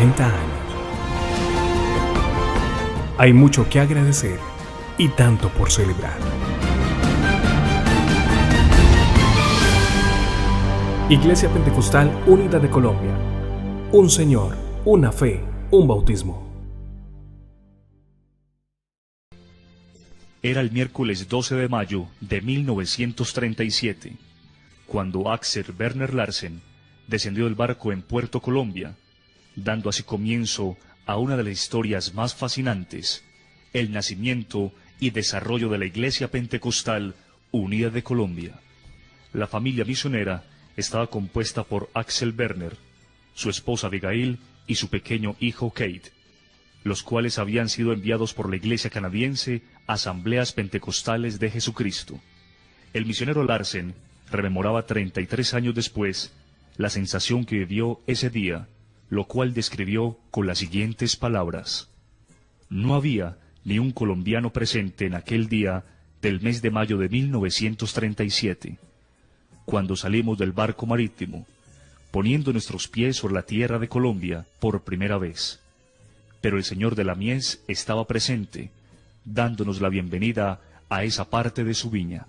80 años. Hay mucho que agradecer y tanto por celebrar. Iglesia Pentecostal Unida de Colombia. Un Señor, una fe, un bautismo. Era el miércoles 12 de mayo de 1937, cuando Axel Werner Larsen descendió del barco en Puerto Colombia, dando así comienzo a una de las historias más fascinantes, el nacimiento y desarrollo de la Iglesia Pentecostal Unida de Colombia. La familia misionera estaba compuesta por Axel Werner, su esposa Abigail y su pequeño hijo Kate, los cuales habían sido enviados por la Iglesia canadiense a Asambleas Pentecostales de Jesucristo. El misionero Larsen rememoraba 33 años después la sensación que vivió ese día, lo cual describió con las siguientes palabras: no había ni un colombiano presente en aquel día del mes de mayo de 1937, cuando salimos del barco marítimo, poniendo nuestros pies sobre la tierra de Colombia por primera vez. Pero el Señor de la Mies estaba presente, dándonos la bienvenida a esa parte de su viña.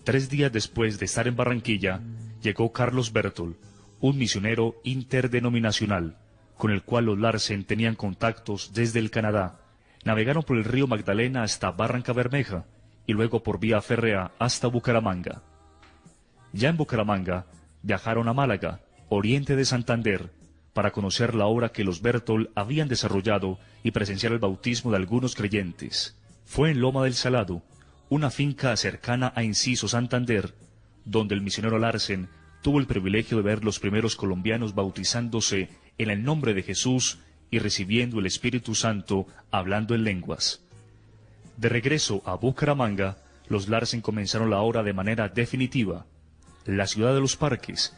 3 días después de estar en Barranquilla, llegó Carlos Bertol, un misionero interdenominacional, con el cual los Larsen tenían contactos desde el Canadá. Navegaron por el río Magdalena hasta Barranca Bermeja, y luego por vía férrea hasta Bucaramanga. Ya en Bucaramanga, viajaron a Málaga, oriente de Santander, para conocer la obra que los Bertol habían desarrollado y presenciar el bautismo de algunos creyentes. Fue en Loma del Salado, una finca cercana a Enciso, Santander, donde el misionero Larsen tuvo el privilegio de ver los primeros colombianos bautizándose en el nombre de Jesús y recibiendo el Espíritu Santo hablando en lenguas. De regreso a Bucaramanga, los Larsen comenzaron la obra de manera definitiva. La ciudad de los parques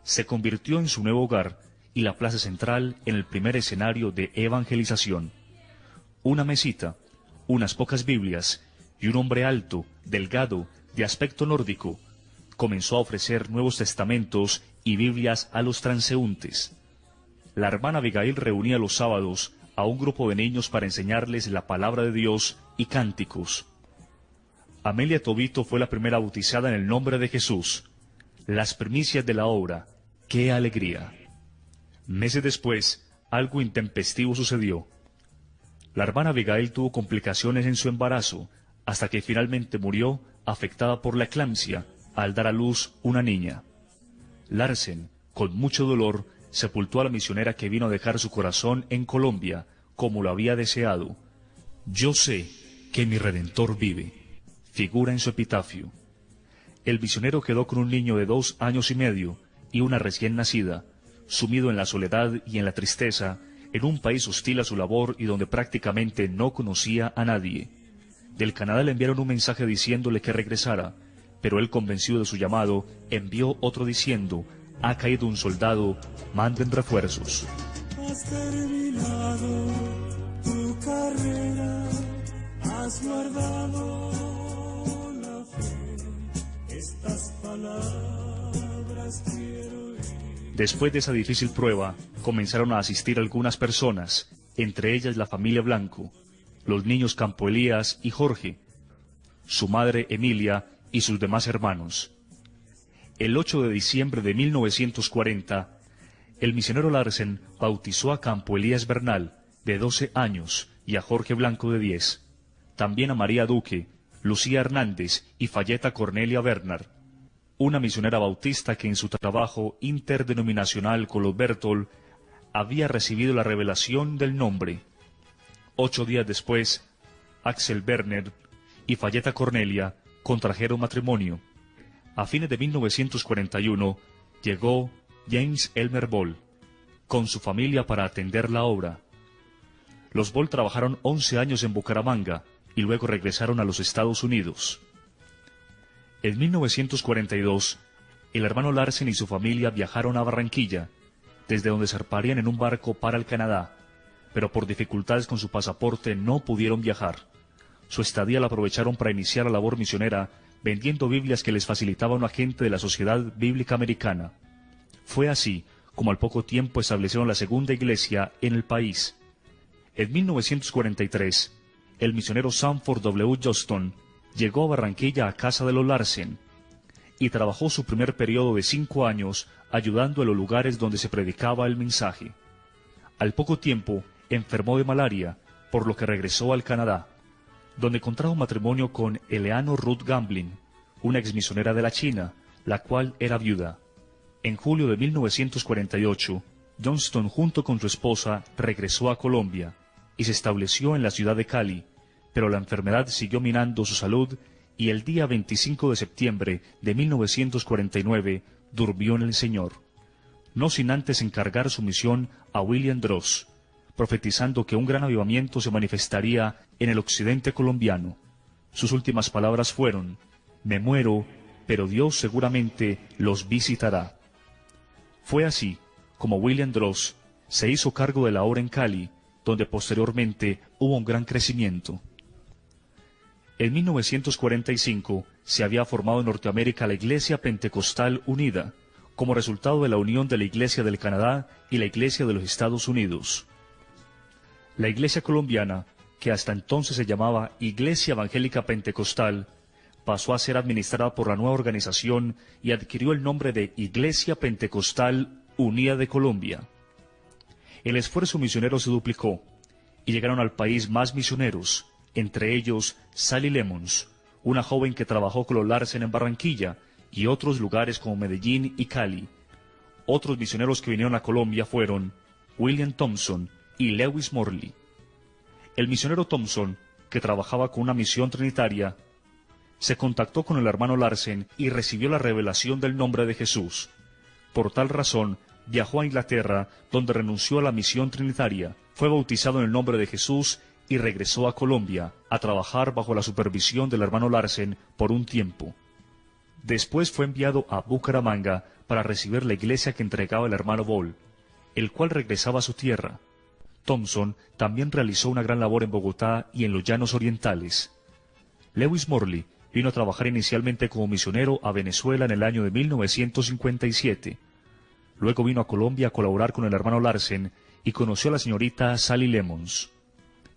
se convirtió en su nuevo hogar y la plaza central en el primer escenario de evangelización. Una mesita, unas pocas Biblias y un hombre alto, delgado, de aspecto nórdico, comenzó a ofrecer Nuevos Testamentos y Biblias a los transeúntes. La hermana Abigail reunía los sábados a un grupo de niños para enseñarles la palabra de Dios y cánticos. Amelia Tobito fue la primera bautizada en el nombre de Jesús. Las primicias de la obra. ¡Qué alegría! Meses después, algo intempestivo sucedió. La hermana Abigail tuvo complicaciones en su embarazo, hasta que finalmente murió afectada por la eclampsia al dar a luz una niña. Larsen, con mucho dolor, sepultó a la misionera que vino a dejar su corazón en Colombia, como lo había deseado. Yo sé que mi Redentor vive, figura en su epitafio. El misionero quedó con un niño de 2 años y medio y una recién nacida, sumido en la soledad y en la tristeza, en un país hostil a su labor y donde prácticamente no conocía a nadie. Del Canadá le enviaron un mensaje diciéndole que regresara, pero él, convencido de su llamado, envió otro diciendo: ha caído un soldado, manden refuerzos. Has terminado tu carrera, has guardado la fe, estas palabras quiero oír. Después de esa difícil prueba, comenzaron a asistir algunas personas, entre ellas la familia Blanco, los niños Campo Elías y Jorge, su madre Emilia y sus demás hermanos. El 8 de diciembre de 1940, el misionero Larsen bautizó a Campo Elías Bernal, de 12 años, y a Jorge Blanco, de 10. También a María Duque, Lucía Hernández y Fayeta Cornelia Bernard, una misionera bautista que en su trabajo interdenominacional con los Bertol había recibido la revelación del nombre. 8 días después, Axel Werner y Fayeta Cornelia contrajeron matrimonio. A fines de 1941 llegó James Elmer Ball con su familia para atender la obra. Los Ball trabajaron 11 años en Bucaramanga y luego regresaron a los Estados Unidos. En 1942, el hermano Larsen y su familia viajaron a Barranquilla, desde donde zarparían en un barco para el Canadá, pero por dificultades con su pasaporte no pudieron viajar. Su estadía la aprovecharon para iniciar la labor misionera, vendiendo Biblias que les facilitaba un agente de la Sociedad Bíblica Americana. Fue así como al poco tiempo establecieron la segunda iglesia en el país. En 1943, el misionero Sanford W. Johnston llegó a Barranquilla a casa de los Larsen y trabajó su primer periodo de 5 años ayudando en los lugares donde se predicaba el mensaje. Al poco tiempo enfermó de malaria, por lo que regresó al Canadá, donde contrajo matrimonio con Eleanor Ruth Gamblin, una exmisionera de la China, la cual era viuda. En julio de 1948, Johnston junto con su esposa regresó a Colombia y se estableció en la ciudad de Cali, pero la enfermedad siguió minando su salud y el día 25 de septiembre de 1949 durmió en el Señor, no sin antes encargar su misión a William Dross, profetizando que un gran avivamiento se manifestaría en el occidente colombiano. Sus últimas palabras fueron: «Me muero, pero Dios seguramente los visitará». Fue así como William Dross se hizo cargo de la obra en Cali, donde posteriormente hubo un gran crecimiento. En 1945 se había formado en Norteamérica la Iglesia Pentecostal Unida, como resultado de la unión de la Iglesia del Canadá y la Iglesia de los Estados Unidos. La Iglesia colombiana, que hasta entonces se llamaba Iglesia Evangélica Pentecostal, pasó a ser administrada por la nueva organización y adquirió el nombre de Iglesia Pentecostal Unida de Colombia. El esfuerzo misionero se duplicó y llegaron al país más misioneros, entre ellos Sally Lemons, una joven que trabajó con los Larsen en Barranquilla y otros lugares como Medellín y Cali. Otros misioneros que vinieron a Colombia fueron William Thompson y Lewis Morley. El misionero Thompson, que trabajaba con una misión trinitaria, se contactó con el hermano Larsen y recibió la revelación del nombre de Jesús. Por tal razón, viajó a Inglaterra, donde renunció a la misión trinitaria, fue bautizado en el nombre de Jesús y regresó a Colombia a trabajar bajo la supervisión del hermano Larsen por un tiempo. Después fue enviado a Bucaramanga para recibir la iglesia que entregaba el hermano Ball, el cual regresaba a su tierra. Thompson también realizó una gran labor en Bogotá y en los Llanos Orientales. Lewis Morley vino a trabajar inicialmente como misionero a Venezuela en el año de 1957. Luego vino a Colombia a colaborar con el hermano Larsen y conoció a la señorita Sally Lemons.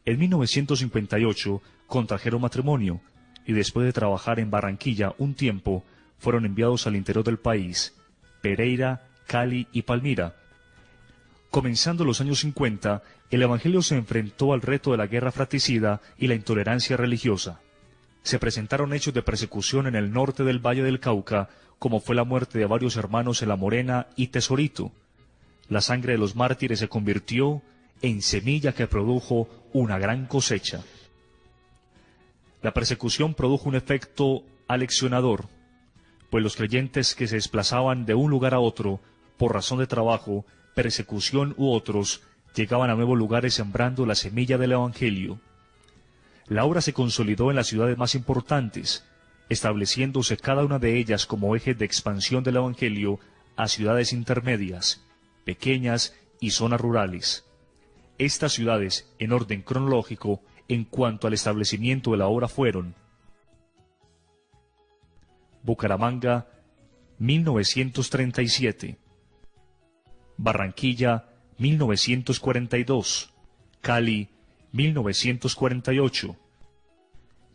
En 1958 contrajeron matrimonio y después de trabajar en Barranquilla un tiempo, fueron enviados al interior del país, Pereira, Cali y Palmira. Comenzando los años 50, el Evangelio se enfrentó al reto de la guerra fratricida y la intolerancia religiosa. Se presentaron hechos de persecución en el norte del Valle del Cauca, como fue la muerte de varios hermanos en La Morena y Tesorito. La sangre de los mártires se convirtió en semilla que produjo una gran cosecha. La persecución produjo un efecto aleccionador, pues los creyentes que se desplazaban de un lugar a otro, por razón de trabajo, persecución u otros, llegaban a nuevos lugares sembrando la semilla del Evangelio. La obra se consolidó en las ciudades más importantes, estableciéndose cada una de ellas como eje de expansión del Evangelio a ciudades intermedias, pequeñas y zonas rurales. Estas ciudades, en orden cronológico, en cuanto al establecimiento de la obra fueron: Bucaramanga, 1937, Barranquilla, 1942, Cali, 1948,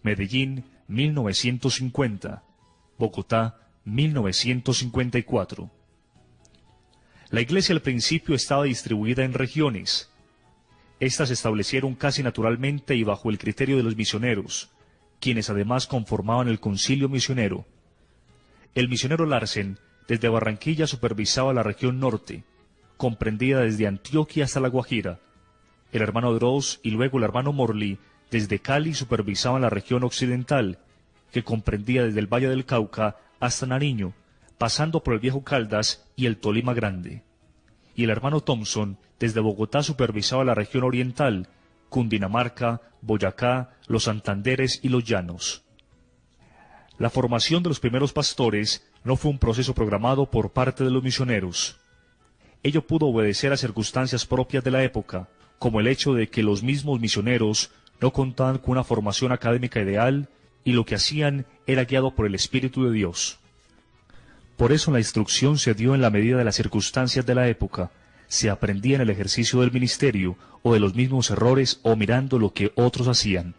Medellín, 1950, Bogotá, 1954. La iglesia al principio estaba distribuida en regiones. Estas se establecieron casi naturalmente y bajo el criterio de los misioneros, quienes además conformaban el concilio misionero. El misionero Larsen, desde Barranquilla, supervisaba la región norte, comprendida desde Antioquia hasta La Guajira. El hermano Dross y luego el hermano Morley, desde Cali, supervisaban la región occidental, que comprendía desde el Valle del Cauca hasta Nariño, pasando por el Viejo Caldas y el Tolima Grande. Y el hermano Thompson, desde Bogotá, supervisaba la región oriental, Cundinamarca, Boyacá, los Santanderes y los Llanos. La formación de los primeros pastores no fue un proceso programado por parte de los misioneros. Ello pudo obedecer a circunstancias propias de la época, como el hecho de que los mismos misioneros no contaban con una formación académica ideal y lo que hacían era guiado por el Espíritu de Dios. Por eso la instrucción se dio en la medida de las circunstancias de la época, se aprendía en el ejercicio del ministerio o de los mismos errores o mirando lo que otros hacían.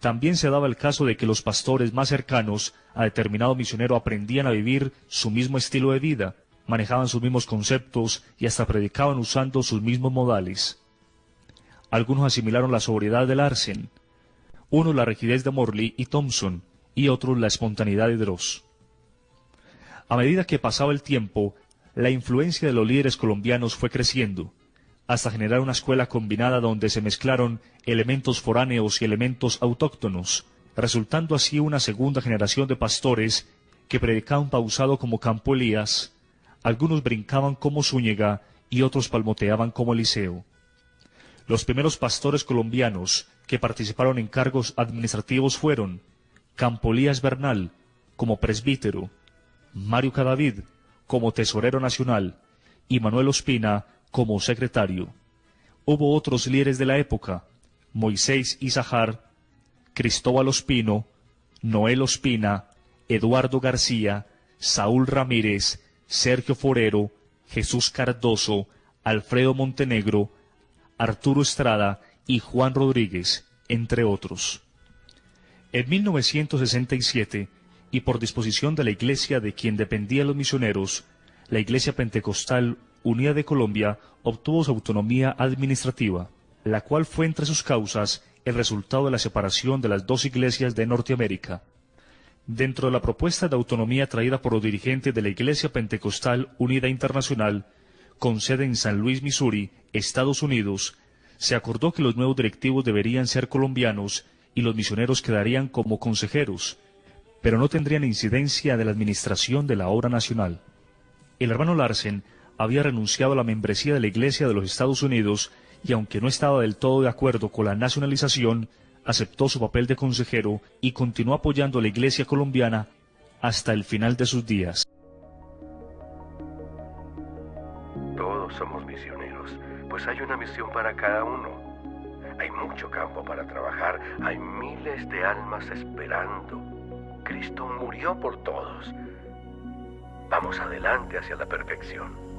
También se daba el caso de que los pastores más cercanos a determinado misionero aprendían a vivir su mismo estilo de vida, manejaban sus mismos conceptos y hasta predicaban usando sus mismos modales. Algunos asimilaron la sobriedad de Larsen, unos la rigidez de Morley y Thompson, y otros la espontaneidad de Droz. A medida que pasaba el tiempo, la influencia de los líderes colombianos fue creciendo, hasta generar una escuela combinada donde se mezclaron elementos foráneos y elementos autóctonos, resultando así una segunda generación de pastores que predicaban pausado como Campo Elías, algunos brincaban como Zúñiga y otros palmoteaban como Eliseo. Los primeros pastores colombianos que participaron en cargos administrativos fueron Campo Elías Bernal como presbítero, Mario Cadavid como tesorero nacional y Manuel Ospina como secretario. Hubo otros líderes de la época, Moisés Izahar, Cristóbal Ospino, Noel Ospina, Eduardo García, Saúl Ramírez, Sergio Forero, Jesús Cardoso, Alfredo Montenegro, Arturo Estrada y Juan Rodríguez, entre otros. En 1967, y por disposición de la iglesia de quien dependían los misioneros, la Iglesia Pentecostal Unida de Colombia obtuvo su autonomía administrativa, la cual fue entre sus causas el resultado de la separación de las dos iglesias de Norteamérica. Dentro de la propuesta de autonomía traída por los dirigentes de la Iglesia Pentecostal Unida Internacional, con sede en San Luis, Missouri, Estados Unidos, se acordó que los nuevos directivos deberían ser colombianos y los misioneros quedarían como consejeros, pero no tendrían incidencia de la administración de la obra nacional. El hermano Larsen había renunciado a la membresía de la Iglesia de los Estados Unidos y aunque no estaba del todo de acuerdo con la nacionalización, aceptó su papel de consejero y continuó apoyando a la Iglesia colombiana hasta el final de sus días. Todos somos misioneros, pues hay una misión para cada uno. Hay mucho campo para trabajar, hay miles de almas esperando. Cristo murió por todos. Vamos adelante hacia la perfección.